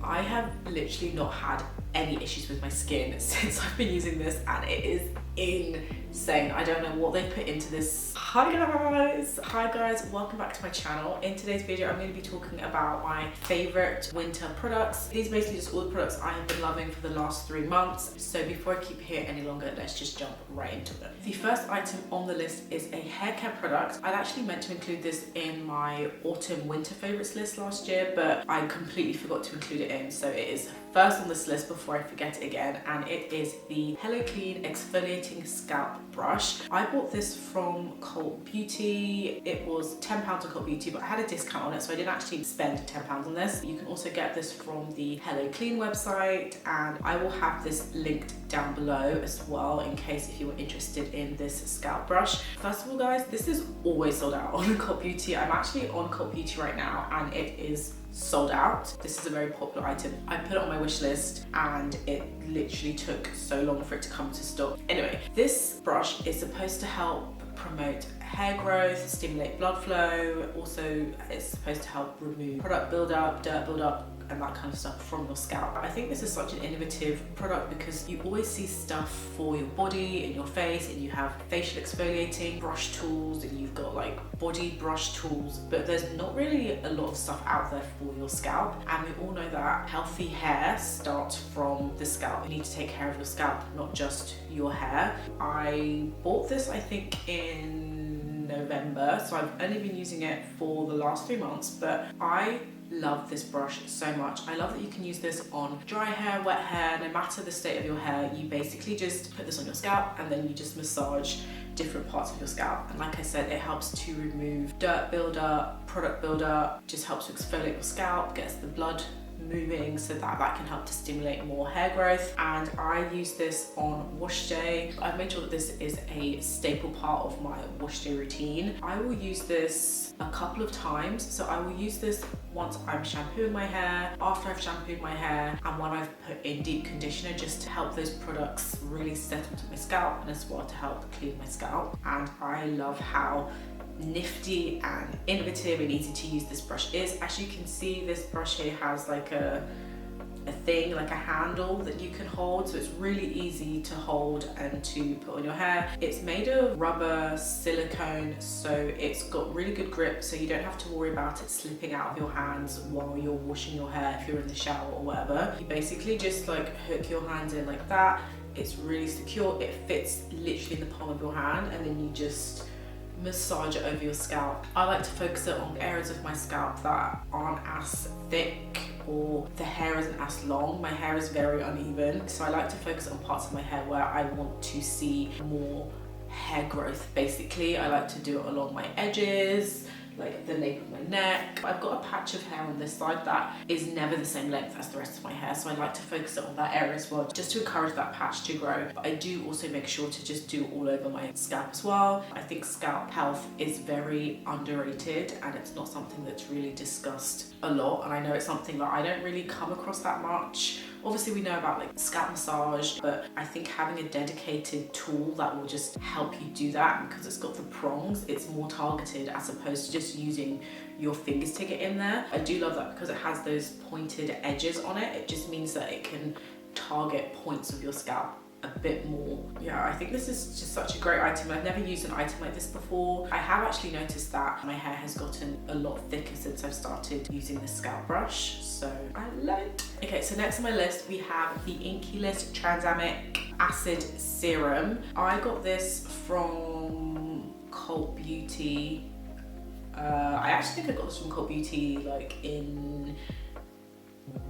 I have literally not had any issues with my skin since I've been using this, and it is insane. I don't know what they put into this. Hi guys, welcome back to my channel. In today's video I'm going to be talking about my favorite winter products. These are basically just all the products I have been loving for the last 3 months. So before I keep here any longer, let's just jump right into it. The first item on the list is a hair care product. I'd actually meant to include this in my autumn winter favorites list last year, but I completely forgot to include it in, so it is first on this list before I forget it again, and it is the Klean Exfoliating Scalp Brush. I bought this from Cult Beauty. It was £10 on Cult Beauty, but I had a discount on it, so I didn't actually spend £10 on this. You can also get this from the Klean website, and I will have this linked down below as well in case if you were interested in this scalp brush. First of all guys, this is always sold out on Cult Beauty. I'm actually on Cult Beauty right now and it is sold out. This is a very popular item. I put it on my wish list and it literally took so long for it to come to stock. Anyway, this brush is supposed to help promote hair growth, stimulate blood flow. Also, it's supposed to help remove product buildup, dirt buildup, and that kind of stuff from your scalp. I think this is such an innovative product because you always see stuff for your body and your face, and you have facial exfoliating brush tools and you've got like body brush tools, but there's not really a lot of stuff out there for your scalp. And we all know that healthy hair starts from the scalp. You need to take care of your scalp, not just your hair. I bought this I think in November, so I've only been using it for the last 3 months, but I love this brush so much. I love that you can use this on dry hair, wet hair, no matter the state of your hair. You basically just put this on your scalp and then you just massage different parts of your scalp. And like I said, it helps to remove dirt buildup, product buildup, just helps to exfoliate your scalp, gets the blood moving so that can help to stimulate more hair growth. And I use this on wash day. I've made sure that this is a staple part of my wash day routine. I will use this a couple of times. So I will use this once I'm shampooing my hair, after I've shampooed my hair, and when I've put in deep conditioner, just to help those products really settle to my scalp and as well to help clean my scalp. And I love how nifty and innovative and easy to use this brush is. As you can see, this brush here has like a thing, like a handle that you can hold, so it's really easy to hold and to put on your hair. It's made of rubber silicone, so it's got really good grip, so you don't have to worry about it slipping out of your hands while you're washing your hair if you're in the shower or whatever. You basically just like hook your hands in like that. It's really secure. It fits literally in the palm of your hand, and then you just massage it over your scalp. I like to focus it on areas of my scalp that aren't as thick or the hair isn't as long. My hair is very uneven, so I like to focus on parts of my hair where I want to see more hair growth. Basically, I like to do it along my edges, like the nape of my neck. I've got a patch of hair on this side that is never the same length as the rest of my hair, so I like to focus it on that area as well, just to encourage that patch to grow. But I do also make sure to just do all over my scalp as well. I think scalp health is very underrated and it's not something that's really discussed a lot, and I know it's something that I don't really come across that much. Obviously we know about like scalp massage, but I think having a dedicated tool that will just help you do that, because it's got the prongs, it's more targeted as opposed to just using your fingers to get in there. I do love that because it has those pointed edges on it. It just means that it can target points of your scalp a bit more. Yeah, I think this is just such a great item. I've never used an item like this before. I have actually noticed that my hair has gotten a lot thicker since I've started using the scalp brush, so I love it. Okay, so next on my list we have the INKEY Tranexamic Acid Serum. I got this from Cult Beauty. I actually think I got this from Cult Beauty like in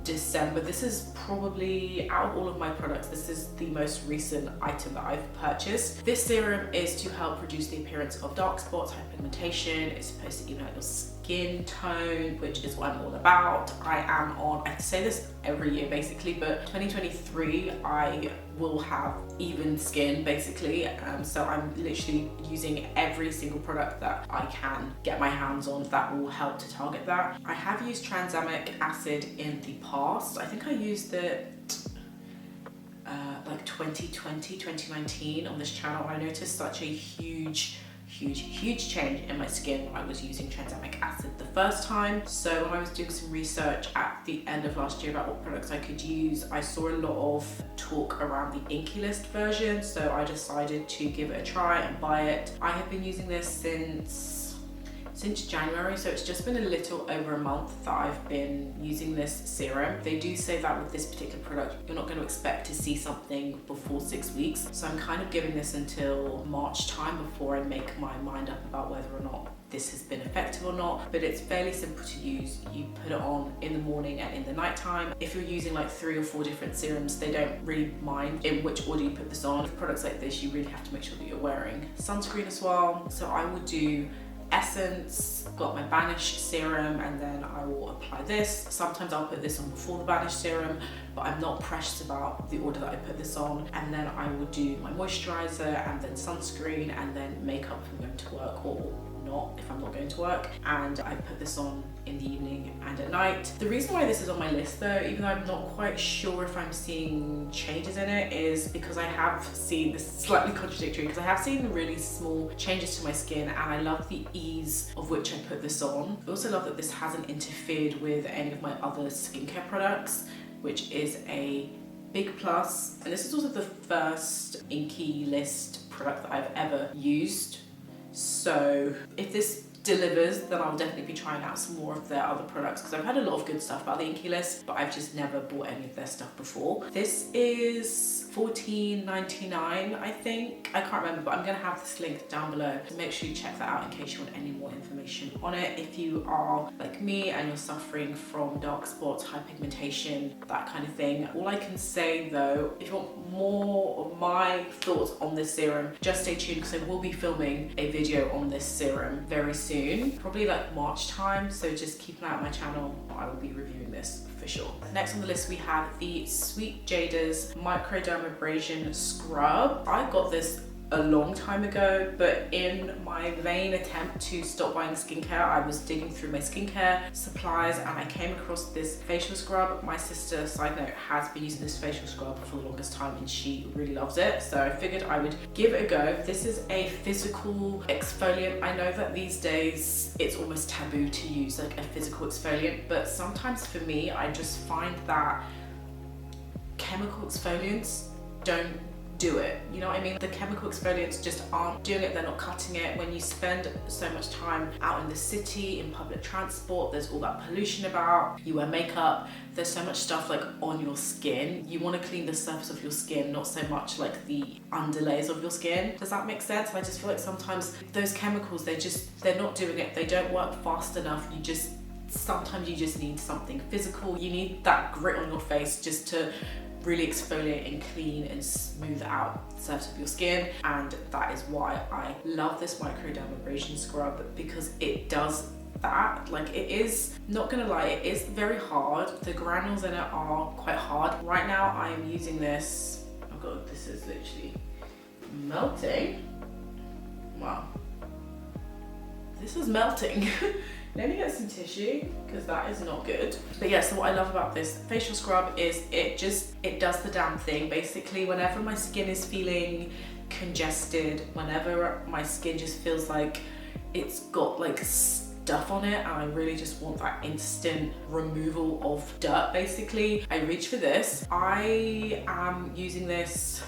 December. This is probably, out of all of my products, this is the most recent item that I've purchased. This serum is to help reduce the appearance of dark spots, hyperpigmentation. It's supposed to even out your skin tone, which is what I'm all about. I say this every year basically, but 2023 I will have even skin basically, so I'm literally using every single product that I can get my hands on that will help to target that. I have used tranexamic acid in the past. I think I used it like 2020, 2019 on this channel. I noticed such a huge huge change in my skin when I was using tranexamic acid the first time. So when I was doing some research at the end of last year about what products I could use, I saw a lot of talk around the INKEY list version, so I decided to give it a try and buy it. I have been using this since January, so it's just been a little over a month that I've been using this serum. They do say that with this particular product, you're not going to expect to see something before 6 weeks. So I'm kind of giving this until March time before I make my mind up about whether or not this has been effective or not. But it's fairly simple to use. You put it on in the morning and in the night time. If you're using like 3 or 4 different serums, they don't really mind in which order you put this on. With products like this, you really have to make sure that you're wearing sunscreen as well. So I will do essence, got my Vanish serum, and then I will apply this. Sometimes I'll put this on before the Vanish serum, but I'm not precious about the order that I put this on. And then I will do my moisturiser and then sunscreen and then makeup if I'm going to work, or not if I'm not going to work. And I put this on in the evening and at night. The reason why this is on my list though, even though I'm not quite sure if I'm seeing changes in it, is because I have seen, this is slightly contradictory, because I have seen really small changes to my skin, and I love the ease of which I put this on. I also love that this hasn't interfered with any of my other skincare products, which is a big plus. And this is also the first INKEY list product that I've ever used. So if this delivers, then I'll definitely be trying out some more of their other products, because I've heard a lot of good stuff about the INKEY list, but I've just never bought any of their stuff before. This is $14.99, I think. I can't remember, but I'm gonna have this link down below. So make sure you check that out in case you want any more information on it. If you are like me and you're suffering from dark spots, hyperpigmentation, that kind of thing. All I can say though, if you want more of my thoughts on this serum, just stay tuned, because I will be filming a video on this serum very soon, probably like March time. So just keep an eye on my channel. I will be reviewing this for sure. Next on the list we have the Sweet Jada's Microdermabrasion Scrub. I got this a long time ago, but in my vain attempt to stop buying skincare, I was digging through my skincare supplies and I came across this facial scrub. My sister, side note, has been using this facial scrub for the longest time and she really loves it, so I figured I would give it a go. This is a physical exfoliant. I know that these days it's almost taboo to use like a physical exfoliant, but sometimes for me, I just find that chemical exfoliants don't do it, you know what I mean? The chemical exfoliants just aren't doing it, they're not cutting it. When you spend so much time out in the city, in public transport, there's all that pollution about, you wear makeup, there's so much stuff like on your skin. You want to clean the surface of your skin, not so much like the underlayers of your skin. Does that make sense? I just feel like sometimes those chemicals, they're not doing it, they don't work fast enough. Sometimes you just need something physical. You need that grit on your face just to really exfoliate and clean and smooth out the surface of your skin. And that is why I love this Microdermabrasion scrub, because it does that. Like, it is, not gonna lie, it is very hard. The granules in it are quite hard. Right now I am using this, oh god, this is literally melting. Wow, this is melting. Let me get some tissue, because that is not good. But yeah, so what I love about this facial scrub is it does the damn thing. Basically, whenever my skin is feeling congested, whenever my skin just feels like it's got like stuff on it and I really just want that instant removal of dirt, basically, I reach for this. I am using this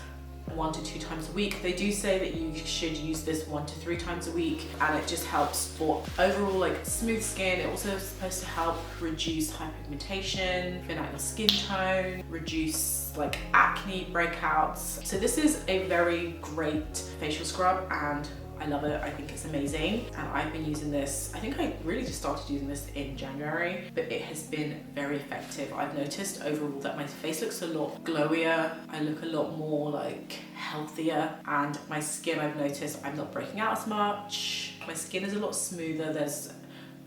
1 to 2 times a week. They do say that you should use this 1 to 3 times a week, and it just helps for overall like smooth skin. It also is supposed to help reduce hyperpigmentation, thin out your skin tone, reduce like acne breakouts. So this is a very great facial scrub and I love it. I think it's amazing, and I've been using this, I think I really just started using this in January, but it has been very effective. I've noticed overall that my face looks a lot glowier, I look a lot more like healthier, and my skin, I've noticed I'm not breaking out as much. My skin is a lot smoother, there's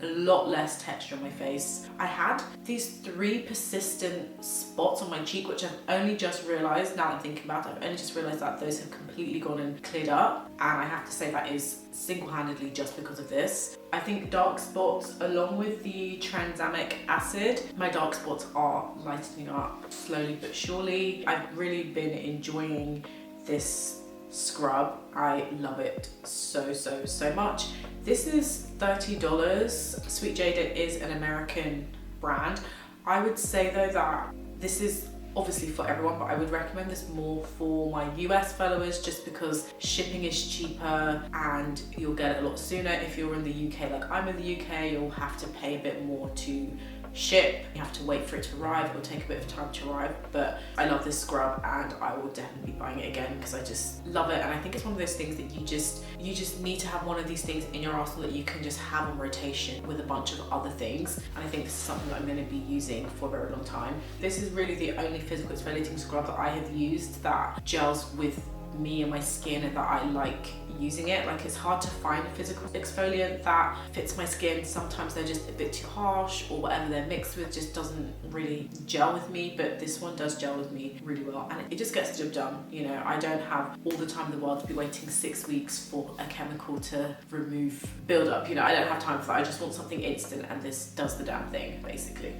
a lot less texture on my face. I had these 3 persistent spots on my cheek, which I've only just realized, now I'm thinking about it, I've only just realized that those have completely gone and cleared up, and I have to say that is single-handedly just because of this. I think dark spots, along with the tranexamic acid, my dark spots are lightening up slowly but surely. I've really been enjoying this scrub. I love it so much. This is $30. Sweet Jada is an American brand. I would say though that this is obviously for everyone, but I would recommend this more for my US followers just because shipping is cheaper and you'll get it a lot sooner. If you're in the UK, like I'm in the UK, you'll have to pay a bit more to ship. You have to wait for it to arrive. It will take a bit of time to arrive, but I love this scrub and I will definitely be buying it again because I just love it. And I think it's one of those things that you just need to have one of these things in your arsenal that you can just have on rotation with a bunch of other things. And I think this is something that I'm going to be using for a very long time. This is really the only physical exfoliating scrub that I have used that gels with me and my skin and that I like using it. Like, it's hard to find a physical exfoliant that fits my skin. Sometimes they're just a bit too harsh, or whatever they're mixed with just doesn't really gel with me, but this one does gel with me really well and it just gets the job done. You know, I don't have all the time in the world to be waiting 6 weeks for a chemical to remove buildup. You know, I don't have time for that. I just want something instant and this does the damn thing, basically.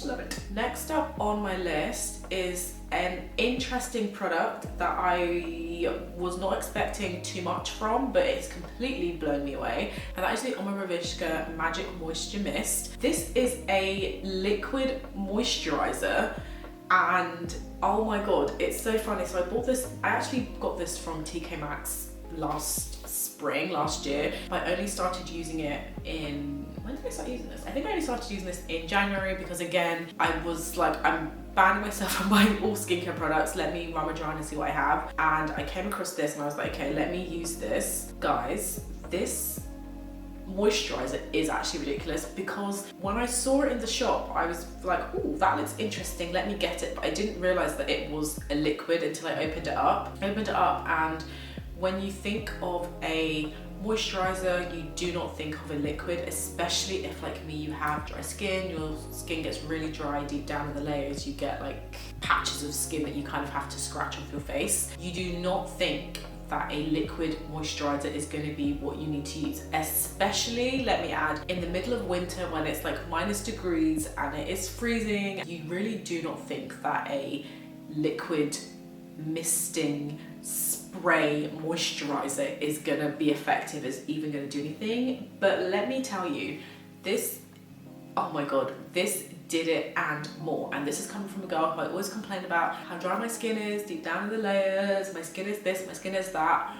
Love it. Next up on my list is an interesting product that I was not expecting too much from, but it's completely blown me away, and that is the Omorovicza Magic Moisture Mist. This is a liquid moisturiser and oh my god, it's so funny. So I bought this, I actually got this from TK Maxx last year. I only started using it in, when did I start using this? I think I only started using this in January because again, I was like, I'm banning myself from buying all skincare products. Let me rummage around and see what I have. And I came across this and I was like, okay, let me use this. Guys, this moisturizer is actually ridiculous because when I saw it in the shop, I was like, oh, that looks interesting, let me get it. But I didn't realize that it was a liquid until I opened it up. And when you think of a moisturizer, you do not think of a liquid, especially if, like me, you have dry skin, your skin gets really dry deep down in the layers, you get like patches of skin that you kind of have to scratch off your face. You do not think that a liquid moisturizer is going to be what you need to use, especially, let me add, in the middle of winter when it's like -degrees and it is freezing. You really do not think that a liquid misting spray moisturizer is gonna be effective, is even gonna do anything. But let me tell you, this, oh my god, this did it and more. And this is coming from a girl who I always complain about how dry my skin is, deep down in the layers, my skin is this, my skin is that.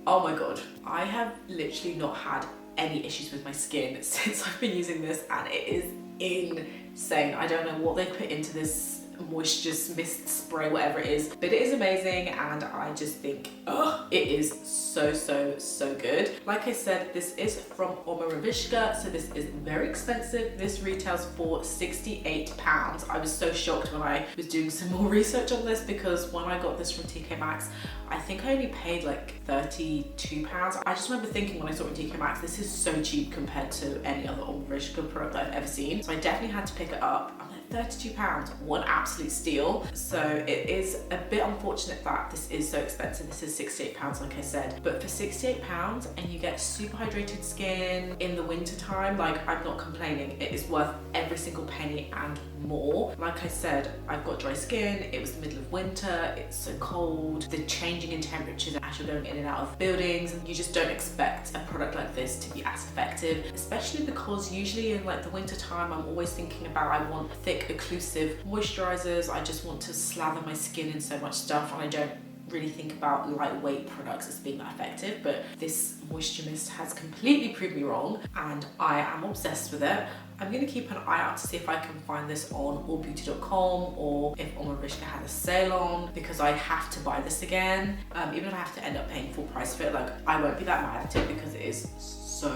Oh my god, I have literally not had any issues with my skin since I've been using this, and it is insane. I don't know what they put into this moisture mist spray, whatever it is, but it is amazing, and I just think, oh, it is so good. Like I said, this is from Omorovicza, so this is very expensive. This retails for £68. I was so shocked when I was doing some more research on this because when I got this from TK Maxx, I think I only paid like £32. I just remember thinking when I saw it in TK Maxx, this is so cheap compared to any other Omorovicza product I've ever seen. So I definitely had to pick it up. I'm like, £32, one absolute steal. So it is a bit unfortunate that this is so expensive. This is £68, like I said, but for £68 and you get super hydrated skin in the winter time, like, I'm not complaining. It is worth every single penny and more. Like I said, I've got dry skin, it was the middle of winter, it's so cold, the changing in temperatures as you're going in and out of buildings, and you just don't expect a product like this to be as effective, especially because usually in like the winter time, I'm always thinking about, I want thick occlusive moisturizers, I just want to slather my skin in so much stuff, and I don't really think about lightweight products as being that effective. But this moisture mist has completely proved me wrong, and I am obsessed with it. I'm going to keep an eye out to see if I can find this on allbeauty.com or if Omorovicza has a sale on, because I have to buy this again. Even if I have to end up paying full price for it, like, I won't be that mad at it because it is so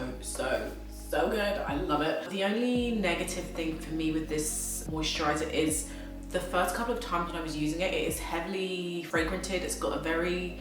good. I love it. The only negative thing for me with this moisturizer is the first couple of times when I was using it, it is heavily fragranted. It's got a very,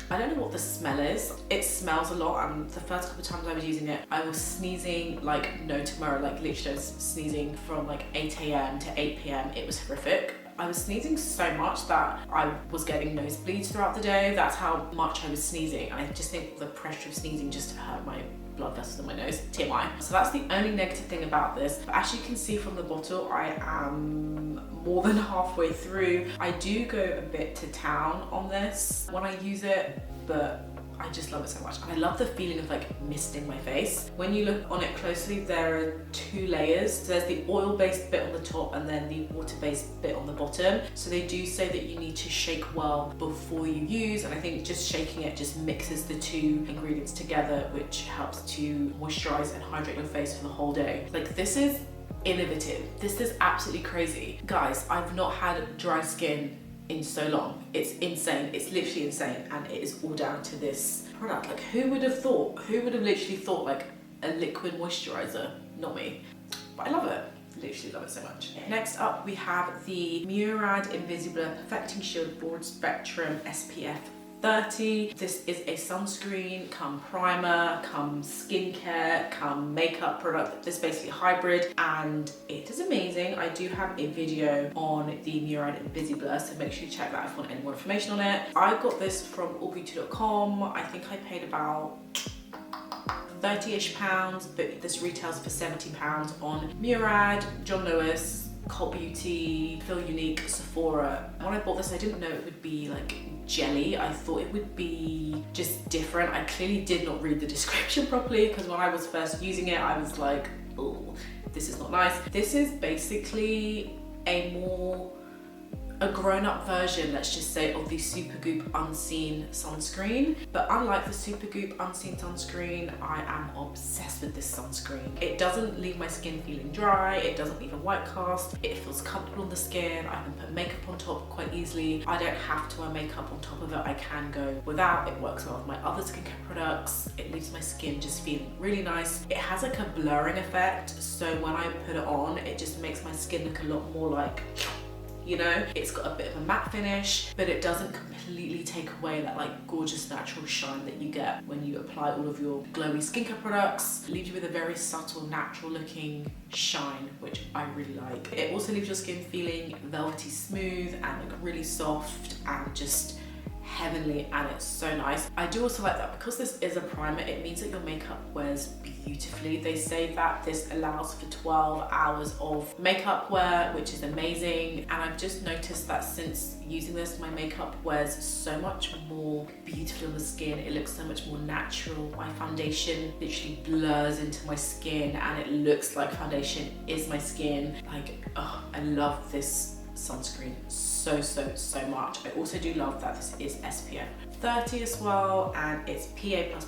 I don't know what the smell is. It smells a lot, and the first couple of times I was using it, I was sneezing like no tomorrow, like literally I was sneezing from like 8 AM to 8 PM. It was horrific. I was sneezing so much that I was getting nosebleeds throughout the day. That's how much I was sneezing. I just think the pressure of sneezing just hurt my blood vessels in my nose, TMI. So that's the only negative thing about this. But as you can see from the bottle, I am more than halfway through. I do go a bit to town on this when I use it, but I just love it so much. And I love the feeling of like misting my face. When you look on it closely, there are 2 layers. So there's the oil-based bit on the top and then the water-based bit on the bottom. So they do say that you need to shake well before you use, and I think just shaking it just mixes the 2 ingredients together, which helps to moisturize and hydrate your face for the whole day. Like, this is innovative. This is absolutely crazy. Guys, I've not had dry skin in so long. It's insane. It's literally insane, and it is all down to this product. Like, who would have thought? Who would have literally thought like a liquid moisturizer? Not me, but I love it. Literally love it so much. Next up, we have the Murad Invisible Perfecting Shield Broad Spectrum SPF 30. This is a sunscreen, come primer, come skincare, come makeup product. This is basically a hybrid, and it is amazing. I do have a video on the Murad Invisible, so make sure you check that if you want any more information on it. I got this from allbeauty.com. I think I paid about 30-ish pounds, but this retails for £70 on Murad, John Lewis, Cult Beauty, Feel Unique, Sephora. When I bought this, I didn't know it would be like jelly. I thought it would be just different. I clearly did not read the description properly, because when I was first using it, I was like, oh, this is not nice. This is basically a grown-up version, let's just say, of the Supergoop Unseen sunscreen. But unlike the Supergoop Unseen sunscreen, I am obsessed with this sunscreen. It doesn't leave my skin feeling dry, it doesn't leave a white cast, it feels comfortable on the skin, I can put makeup on top quite easily. I don't have to wear makeup on top of it, I can go without. It works well with my other skincare products. It leaves my skin just feeling really nice. It has like a blurring effect, so when I put it on, it just makes my skin look a lot more like, you know, it's got a bit of a matte finish, but it doesn't completely take away that like gorgeous natural shine that you get when you apply all of your glowy skincare products. It leaves you with a very subtle, natural looking shine, which I really like. It also leaves your skin feeling velvety smooth and like really soft and just heavenly, and it's so nice. I do also like that because this is a primer, it means that your makeup wears beautifully. They say that this allows for 12 hours of makeup wear, which is amazing. And I've just noticed that since using this, my makeup wears so much more beautifully on the skin. It looks so much more natural. My foundation literally blurs into my skin and it looks like foundation is my skin. Like, oh, I love this sunscreen so much. I also do love that this is SPF 30 as well, and it's PA+++,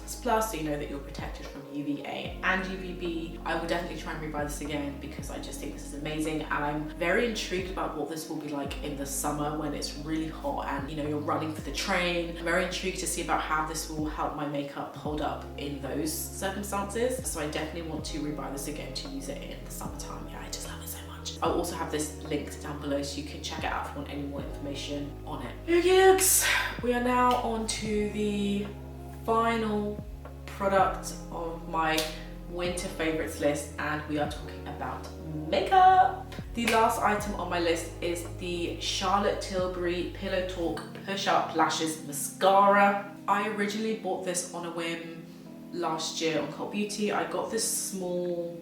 so you know that you're protected from UVA and UVB. I will definitely try and rebuy this again because I just think this is amazing, and I'm very intrigued about what this will be like in the summer when it's really hot and you know you're running for the train. I'm very intrigued to see about how this will help my makeup hold up in those circumstances, so I definitely want to rebuy this again to use it in the summertime. Yeah, I just love it so much. I'll also have this linked down below so you can check it out if you want any more information on it. Okay, we are now on to the final product of my winter favorites list, and we are talking about makeup. The last item on my list is the Charlotte Tilbury Pillow Talk Push Up Lashes Mascara. I originally bought this on a whim last year on Cult Beauty. I got this small,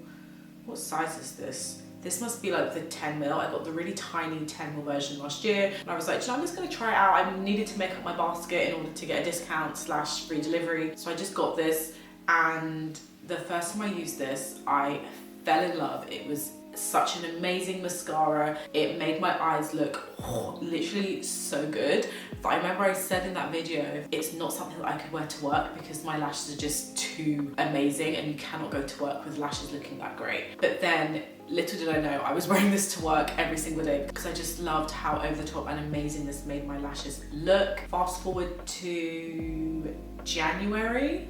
what size is this? This must be like the 10ml. I got the really tiny 10ml version last year. And I was like, I'm just gonna try it out. I needed to make up my basket in order to get a discount / free delivery. So I just got this, and the first time I used this, I fell in love. It was such an amazing mascara. It made my eyes look literally so good. But I remember I said in that video, it's not something that I could wear to work because my lashes are just too amazing and you cannot go to work with lashes looking that great. But then, little did I know, I was wearing this to work every single day because I just loved how over the top and amazing this made my lashes look. Fast forward to January.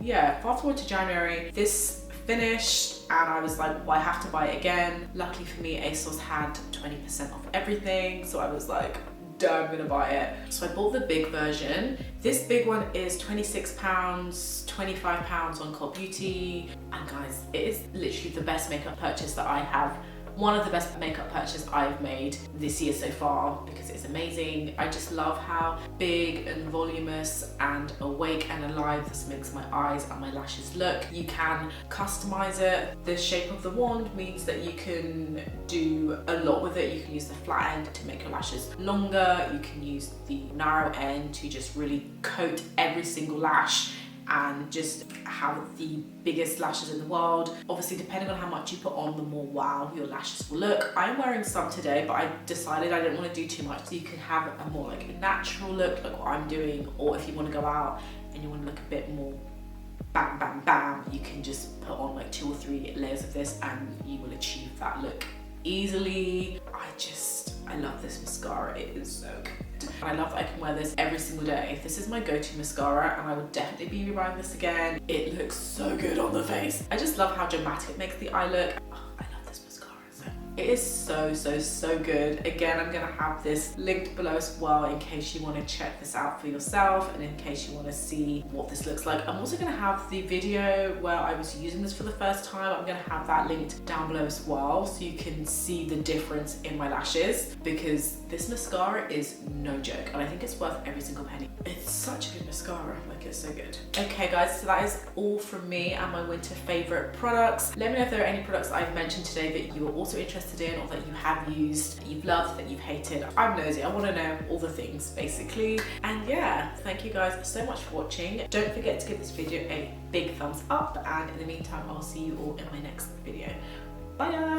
Yeah, fast forward to January. This finished and I was like, well, I have to buy it again. Luckily for me, ASOS had 20% off everything, so I was like, duh, I'm gonna buy it. So I bought the big version. This big one is £26, £25 on Cult Beauty. And guys, it is literally the best makeup purchase that I have one of the best makeup purchases I've made this year so far because it's amazing. I just love how big and voluminous and awake and alive this makes my eyes and my lashes look. You can customize it. The shape of the wand means that you can do a lot with it. You can use the flat end to make your lashes longer. You can use the narrow end to just really coat every single lash and just have the biggest lashes in the world. Obviously, depending on how much you put on, the more wow your lashes will look. I'm wearing some today, but I decided I didn't want to do too much, so you can have a more like a natural look, like what I'm doing, or if you want to go out and you want to look a bit more bam, bam, bam, you can just put on like 2 or 3 layers of this and you will achieve that look easily. I love this mascara, it is so good. I love that I can wear this every single day. This is my go-to mascara and I would definitely be rebuying this again. It looks so good on the face. I just love how dramatic it makes the eye look. Oh, I love this mascara. It is so good. Again, I'm gonna have this linked below as well in case you want to check this out for yourself and in case you want to see what this looks like. I'm also gonna have the video where I was using this for the first time. I'm gonna have that linked down below as well so you can see the difference in my lashes, because this mascara is no joke and I think it's worth every single penny. It's such a good mascara, like it's so good. Okay guys, so that is all from me and my winter favorite products. Let me know if there are any products I've mentioned today that you are also interested in or that you have used, that you've loved, that you've hated. I'm nosy, I want to know all the things basically. And yeah, thank you guys so much for watching. Don't forget to give this video a big thumbs up, and in the meantime I'll see you all in my next video. Bye guys.